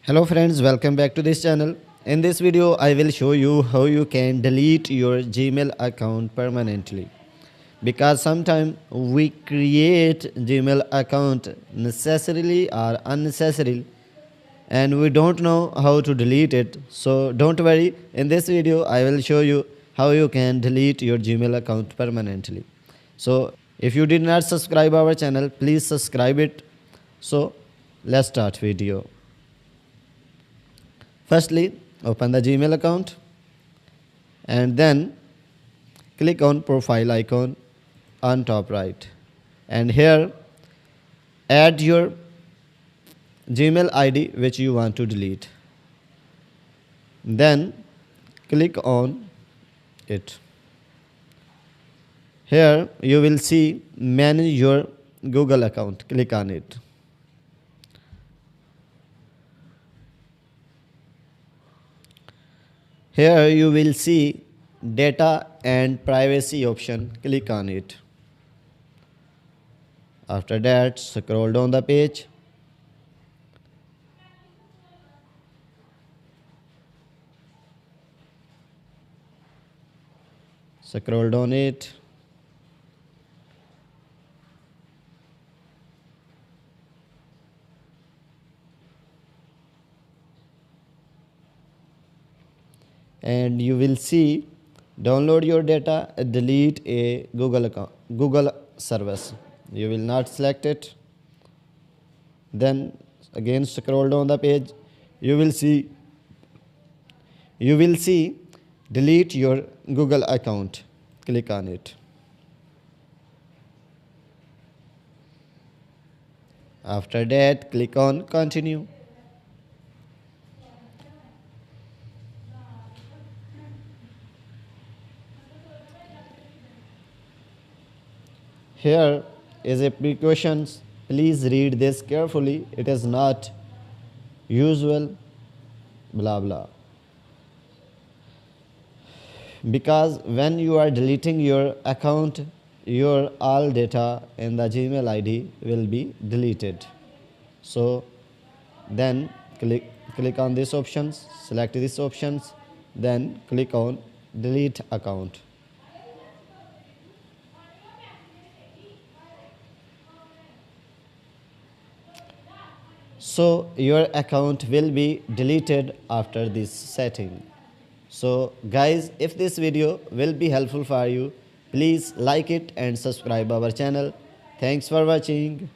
Hello friends, welcome back to this channel. In this video, I will show you how you can delete your Gmail account permanently. Because sometimes we create Gmail account necessarily or unnecessarily and we don't know how to delete it. So don't worry, in this video, I will show you how you can delete your Gmail account permanently. So if you did not subscribe our channel, please subscribe it. So let's start video. Firstly, open the Gmail account and then click on profile icon on top right. And here, add your Gmail ID which you want to delete. Then click on it. Here you will see manage your Google account. Click on it. Here you will see data and privacy option. Click on it. After that, scroll down the page. Scroll down it. And you will see download your data, delete a Google account, Google service. You will not select it. Then again scroll down the page. You will see delete your Google account. Click on it. After that, click on continue. Here is a precautions. Please read this carefully. It is not usual blah blah. Because when you are deleting your account, your all data in the Gmail ID will be deleted. So then click on these options, select these options, then click on delete account. So your account will be deleted after this setting. So guys, if this video will be helpful for you, please like it and subscribe our channel. Thanks for watching.